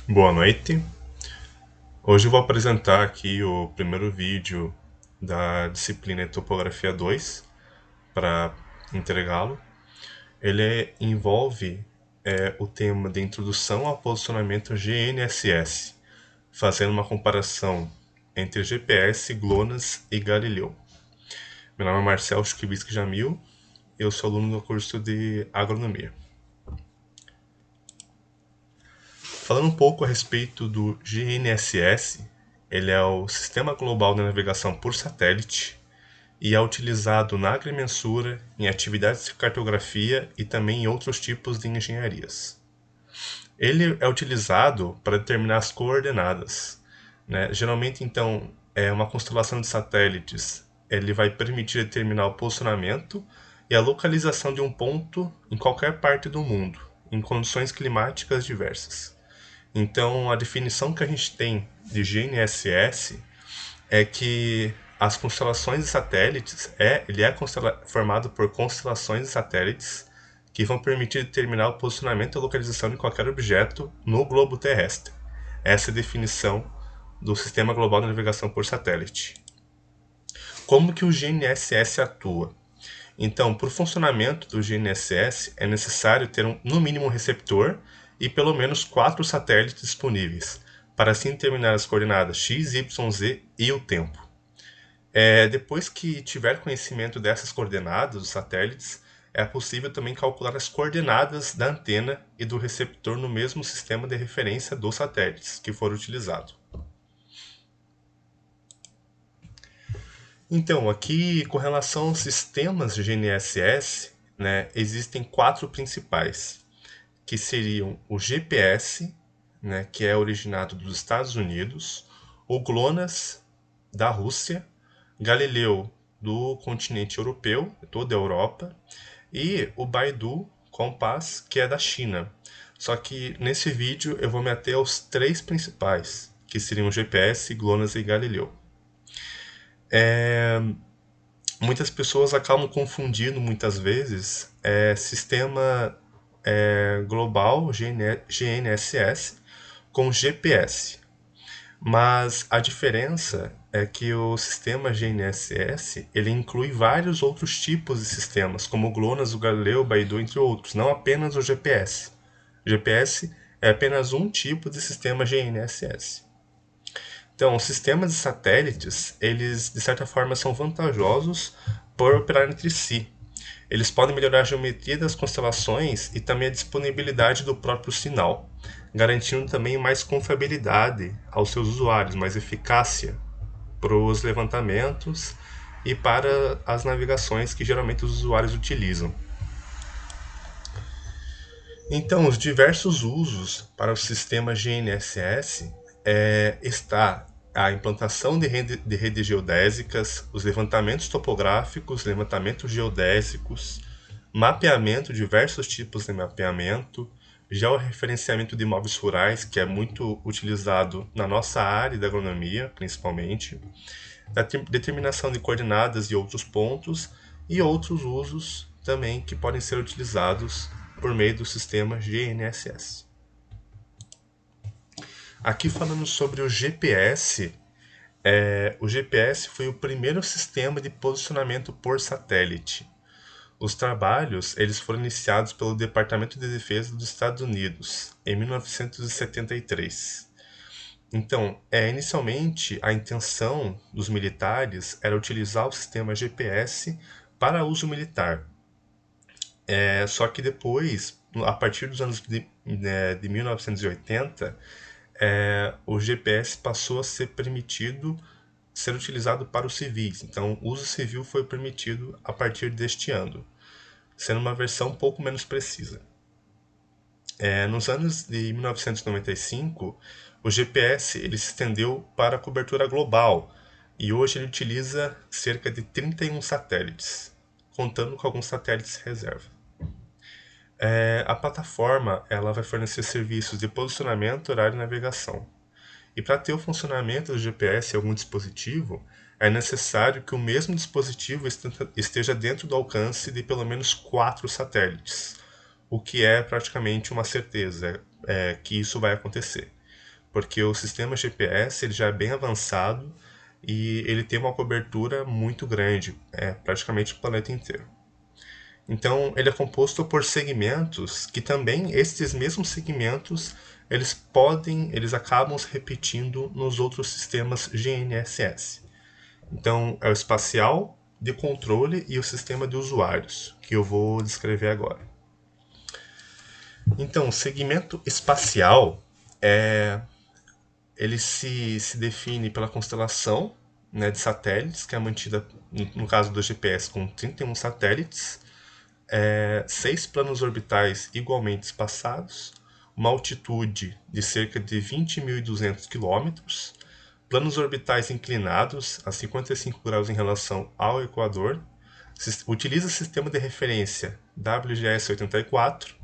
Boa noite. Hoje eu vou apresentar aqui o primeiro vídeo da disciplina de Topografia 2 para entregá-lo. Ele envolve o tema de Introdução ao Posicionamento GNSS, fazendo uma comparação entre GPS, GLONASS e Galileu. Meu nome é Marcel Shkibitsky Jamil, eu sou aluno do curso de Agronomia. Falando um pouco a respeito do GNSS, ele é o Sistema Global de Navegação por Satélite e é utilizado na agrimensura, em atividades de cartografia e também em outros tipos de engenharias. Ele é utilizado para determinar as coordenadas, né? Geralmente, então, é uma constelação de satélites. Ele vai permitir determinar o posicionamento e a localização de um ponto em qualquer parte do mundo, em condições climáticas diversas. Então, a definição que a gente tem de GNSS é que as constelações de satélites ele é formado por constelações de satélites que vão permitir determinar o posicionamento e a localização de qualquer objeto no globo terrestre. Essa é a definição do Sistema Global de Navegação por Satélite. Como que o GNSS atua? Então, para o funcionamento do GNSS, é necessário ter no mínimo um receptor e pelo menos 4 satélites disponíveis, para assim determinar as coordenadas x, y, z e o tempo. Depois que tiver conhecimento dessas coordenadas dos satélites, é possível também calcular as coordenadas da antena e do receptor no mesmo sistema de referência dos satélites que for utilizado. Então, aqui com relação aos sistemas de GNSS, né, existem 4 principais, que seriam o GPS, né, que é originado dos Estados Unidos, o GLONASS da Rússia, Galileu do continente europeu, toda a Europa, e o Baidu Compass, que é da China. Só que nesse vídeo eu vou me ater aos 3 principais, que seriam o GPS, GLONASS e Galileu. Muitas pessoas acabam confundindo muitas vezes sistema global GNSS com GPS. Mas a diferença é que o sistema GNSS ele inclui vários outros tipos de sistemas, como o GLONASS, o Galileu, o Baidu, entre outros, não apenas o GPS. O GPS é apenas um tipo de sistema GNSS. Então, os sistemas de satélites, eles de certa forma são vantajosos por operar entre si. Eles podem melhorar a geometria das constelações e também a disponibilidade do próprio sinal, garantindo também mais confiabilidade aos seus usuários, mais eficácia para os levantamentos e para as navegações que geralmente os usuários utilizam. Então, os diversos usos para o sistema GNSS está a implantação de redes geodésicas, os levantamentos topográficos, levantamentos geodésicos, mapeamento, diversos tipos de mapeamento, georreferenciamento de imóveis rurais, que é muito utilizado na nossa área da agronomia, principalmente, da determinação de coordenadas e outros pontos, e outros usos também que podem ser utilizados por meio do sistema GNSS. Aqui falando sobre o GPS, o GPS foi o primeiro sistema de posicionamento por satélite. Os trabalhos eles foram iniciados pelo Departamento de Defesa dos Estados Unidos em 1973. Então, inicialmente a intenção dos militares era utilizar o sistema GPS para uso militar. Só que depois, a partir dos anos de 1980, o GPS passou a ser permitido ser utilizado para os civis. Então, o uso civil foi permitido a partir deste ano, sendo uma versão um pouco menos precisa. Nos anos de 1995, o GPS ele se estendeu para a cobertura global e hoje ele utiliza cerca de 31 satélites, contando com alguns satélites reserva. A plataforma ela vai fornecer serviços de posicionamento, horário e navegação. E para ter o funcionamento do GPS em algum dispositivo, é necessário que o mesmo dispositivo esteja dentro do alcance de pelo menos 4 satélites, o que é praticamente uma certeza que isso vai acontecer. porque o sistema GPS ele já é bem avançado e ele tem uma cobertura muito grande, praticamente o planeta inteiro. Então, ele é composto por segmentos que também, esses mesmos segmentos, eles acabam se repetindo nos outros sistemas GNSS. Então, é o espacial, de controle e o sistema de usuários, que eu vou descrever agora. Então, o segmento espacial ele se define pela constelação, né, de satélites, que é mantida, no caso do GPS, com 31 satélites, 6 planos orbitais igualmente espaçados, uma altitude de cerca de 20.200 km, planos orbitais inclinados a 55 graus em relação ao Equador, utiliza o sistema de referência WGS-84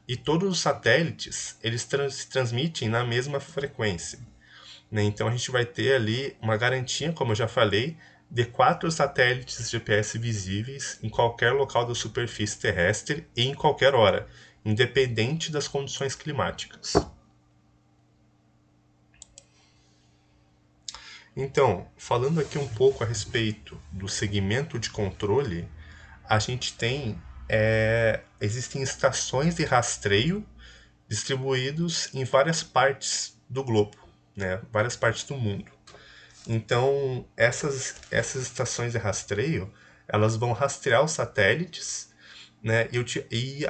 e todos os satélites eles se transmitem na mesma frequência. Né? Então a gente vai ter ali uma garantia, como eu já falei, de 4 satélites GPS visíveis em qualquer local da superfície terrestre e em qualquer hora, independente das condições climáticas. Então, falando aqui um pouco a respeito do segmento de controle, a gente tem existem estações de rastreio distribuídos em várias partes do globo, né? Várias partes do mundo. Então, essas estações de rastreio, elas vão rastrear os satélites, né, e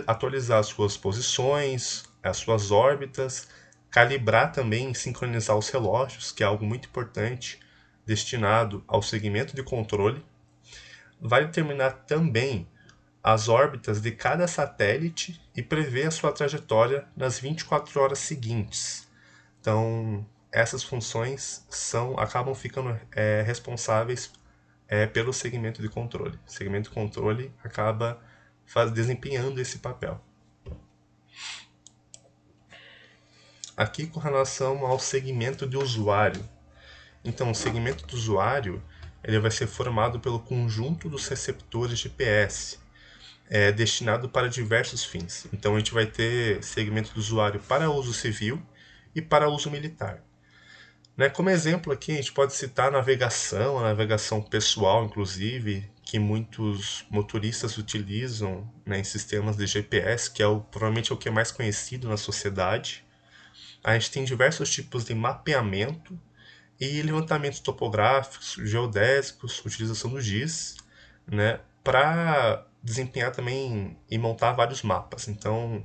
atualizar as suas posições, as suas órbitas, calibrar também, sincronizar os relógios, que é algo muito importante, destinado ao segmento de controle. Vai determinar também as órbitas de cada satélite e prever a sua trajetória nas 24 horas seguintes. Então, essas funções acabam ficando responsáveis pelo segmento de controle. O segmento de controle acaba desempenhando esse papel. Aqui com relação ao segmento de usuário. Então, o segmento do usuário ele vai ser formado pelo conjunto dos receptores GPS, destinado para diversos fins. Então, a gente vai ter segmento do usuário para uso civil e para uso militar. Né? Como exemplo aqui, a gente pode citar a navegação pessoal, inclusive, que muitos motoristas utilizam, né, em sistemas de GPS, que provavelmente é o que é mais conhecido na sociedade. A gente tem diversos tipos de mapeamento e levantamentos topográficos, geodésicos, utilização do GIS, né, para desempenhar também e montar vários mapas. Então,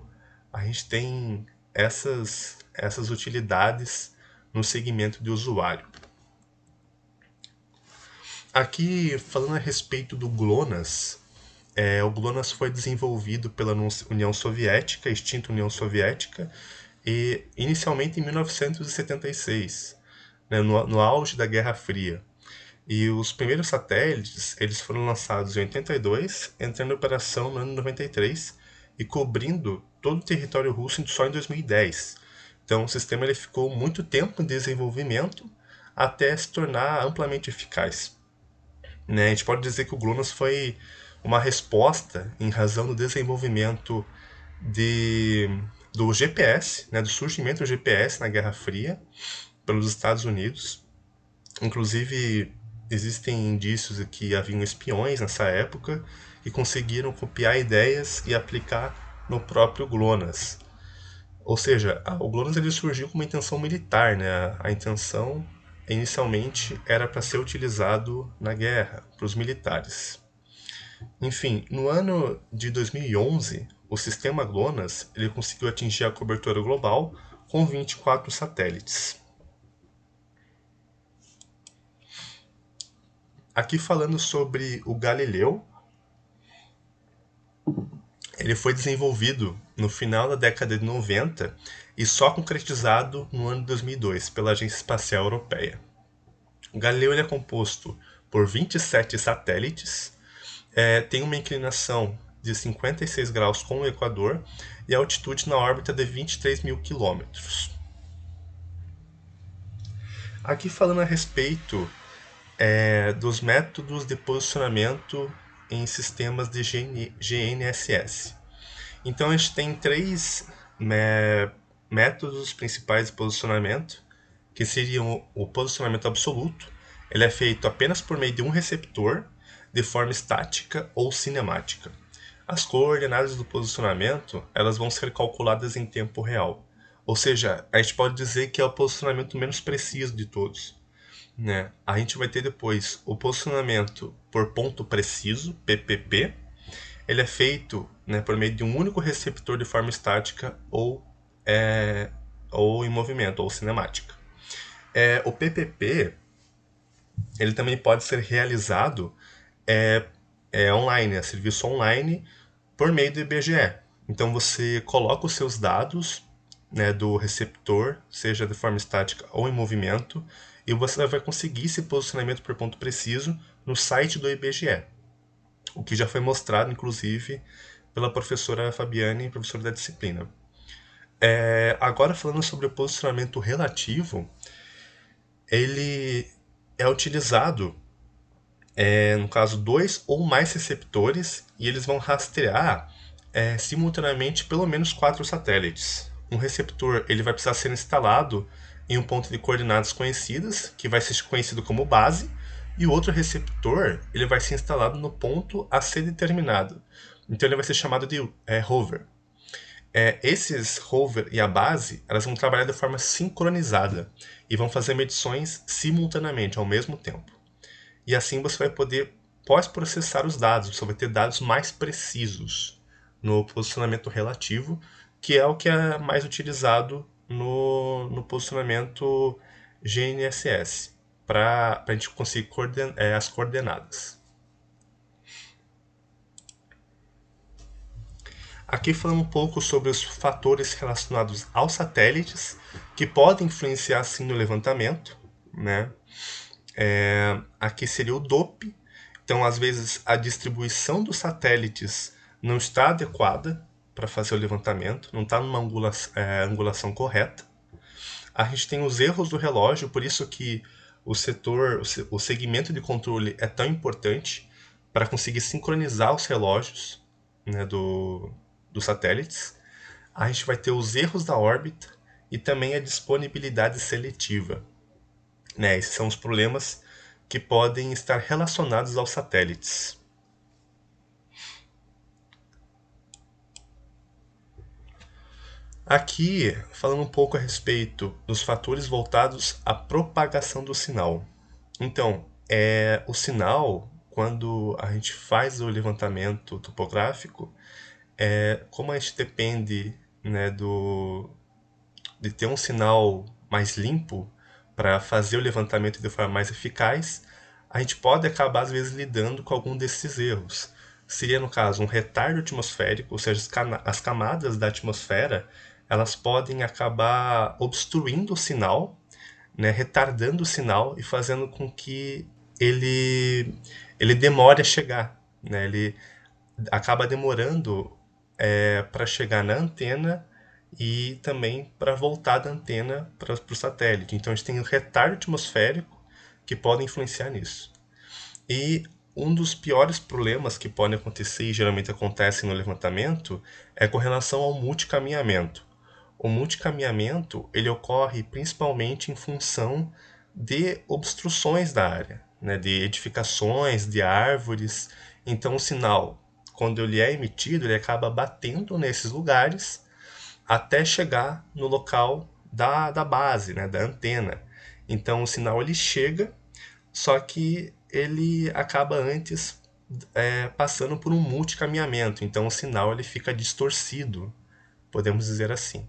a gente tem essas utilidades no segmento de usuário. Aqui, falando a respeito do GLONASS, o GLONASS foi desenvolvido pela União Soviética, extinta União Soviética, e inicialmente em 1976, né, no auge da Guerra Fria. E os primeiros satélites eles foram lançados em 82, entrando em operação no ano 93 e cobrindo todo o território russo só em 2010. Então o sistema ele ficou muito tempo em desenvolvimento até se tornar amplamente eficaz. Né? A gente pode dizer que o GLONASS foi uma resposta em razão do desenvolvimento do GPS, né, do surgimento do GPS na Guerra Fria pelos Estados Unidos. Inclusive, existem indícios de que haviam espiões nessa época que conseguiram copiar ideias e aplicar no próprio GLONASS. Ou seja, o GLONASS ele surgiu com uma intenção militar, né? A intenção inicialmente era para ser utilizado na guerra, para os militares. Enfim, no ano de 2011, o sistema GLONASS ele conseguiu atingir a cobertura global com 24 satélites. Aqui falando sobre o Galileu, ele foi desenvolvido no final da década de 90 e só concretizado no ano de 2002 pela Agência Espacial Europeia. O Galileu ele é composto por 27 satélites, tem uma inclinação de 56 graus com o Equador e a altitude na órbita de 23 mil quilômetros. Aqui falando a respeito dos métodos de posicionamento em sistemas de GNSS. Então a gente tem três métodos principais de posicionamento, que seriam o posicionamento absoluto. Ele é feito apenas por meio de um receptor, de forma estática ou cinemática. As coordenadas do posicionamento, elas vão ser calculadas em tempo real. Ou seja, a gente pode dizer que é o posicionamento menos preciso de todos, né? A gente vai ter depois o posicionamento por ponto preciso, PPP. Ele é feito, né, por meio de um único receptor de forma estática ou em movimento, ou cinemática. O PPP, ele também pode ser realizado online, serviço online, por meio do IBGE. Então você coloca os seus dados, né, do receptor, seja de forma estática ou em movimento, e você vai conseguir esse posicionamento por ponto preciso no site do IBGE, o que já foi mostrado, inclusive, pela professora Fabiane, professora da disciplina. Agora, falando sobre o posicionamento relativo, ele é utilizado, no caso, 2 ou mais receptores, e eles vão rastrear simultaneamente pelo menos 4 satélites. Um receptor ele vai precisar ser instalado em um ponto de coordenadas conhecidas, que vai ser conhecido como base, e o outro receptor ele vai ser instalado no ponto a ser determinado. Então ele vai ser chamado de rover. Esses rover e a base, elas vão trabalhar de forma sincronizada e vão fazer medições simultaneamente, ao mesmo tempo. E assim você vai poder pós-processar os dados, você vai ter dados mais precisos no posicionamento relativo, que é o que é mais utilizado no posicionamento GNSS, para a gente conseguir as coordenadas. Aqui falando um pouco sobre os fatores relacionados aos satélites, que podem influenciar sim no levantamento, né? Aqui seria o DOP. Então, às vezes, a distribuição dos satélites não está adequada para fazer o levantamento, não está numa angulação correta. A gente tem os erros do relógio, por isso que o segmento de controle é tão importante para conseguir sincronizar os relógios, né, dos satélites. A gente vai ter os erros da órbita e também a disponibilidade seletiva, né? Esses são os problemas que podem estar relacionados aos satélites. Aqui, falando um pouco a respeito dos fatores voltados à propagação do sinal. Então, o sinal, quando a gente faz o levantamento topográfico, como a gente depende, né, de ter um sinal mais limpo para fazer o levantamento de forma mais eficaz, a gente pode acabar, às vezes, lidando com algum desses erros. Seria, no caso, um retardo atmosférico, ou seja, as camadas da atmosfera elas podem acabar obstruindo o sinal, né, retardando o sinal e fazendo com que ele demore a chegar. Né, ele acaba demorando para chegar na antena e também para voltar da antena para o satélite. Então a gente tem um retardo atmosférico que pode influenciar nisso. E um dos piores problemas que podem acontecer e geralmente acontecem no levantamento é com relação ao multicaminhamento. O multicaminhamento ele ocorre principalmente em função de obstruções da área, né, de edificações, de árvores. Então o sinal, quando ele é emitido, ele acaba batendo nesses lugares até chegar no local da base, né, da antena. Então o sinal ele chega, só que ele acaba antes passando por um multicaminhamento. Então o sinal ele fica distorcido, podemos dizer assim.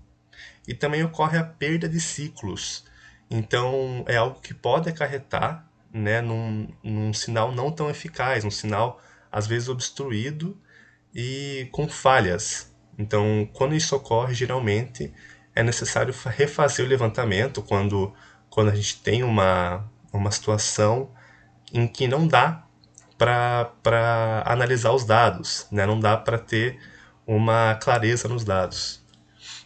E também ocorre a perda de ciclos. Então é algo que pode acarretar, né, num sinal não tão eficaz, um sinal às vezes obstruído e com falhas. Então, quando isso ocorre, geralmente é necessário refazer o levantamento quando a gente tem uma situação em que não dá para analisar os dados, né? Não dá para ter uma clareza nos dados.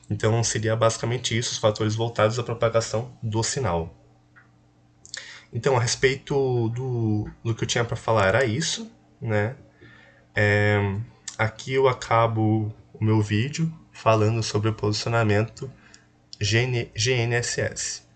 Então, seria basicamente isso, os fatores voltados à propagação do sinal. Então, a respeito do que eu tinha para falar era isso, né? Aqui eu acabo o meu vídeo falando sobre o posicionamento GNSS.